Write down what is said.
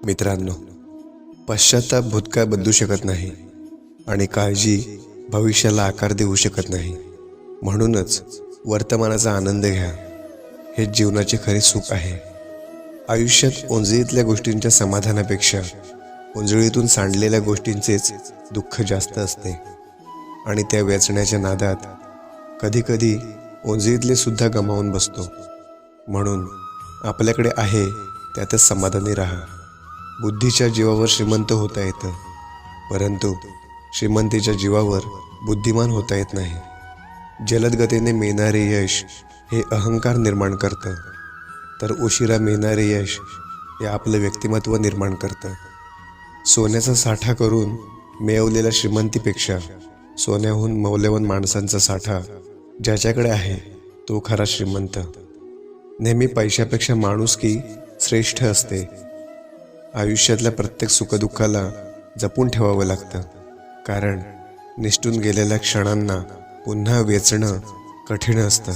मित्रांनो, पश्चाताप भूतकाळ बदलू शकत नाही आणि काळजी भविष्याला आकार देऊ शकत नाही. म्हणूनच वर्तमानाचा आनंद घ्या. हे जीवनाचे खरे सुख आहे. आयुष्यात ओंजळीतल्या गोष्टींच्या समाधानापेक्षा ओंजळीतून सांडलेल्या गोष्टींचेच दुःख जास्त असते. आणि त्या वेचण्याच्या नादात कधीकधी ओंजळीतले सुद्धा गमावून बसतो. म्हणून आपल्याकडे आहे त्यातच समाधानी राहा. बुद्धीच्या जीवावर श्रीमंत होता येतं, परंतु श्रीमंतीच्या जीवावर बुद्धिमान होता येत नाही. जलद गतीने मिळणारे यश हे अहंकार निर्माण करतं, तर उशिरा मिळणारे यश हे आपलं व्यक्तिमत्व निर्माण करतं. सोन्याचा साठा करून मिळवलेल्या श्रीमंतीपेक्षा सोन्याहून मौल्यवान माणसांचा साठा ज्याच्याकडे आहे तो खरा श्रीमंत. नेहमी पैशापेक्षा माणुसकी श्रेष्ठ असते. आयुष्यातल्या प्रत्येक सुखदुःखाला जपून ठेवावं लागतं, कारण निष्ठून गेलेल्या क्षणांना पुन्हा वेचणं कठीण असतं.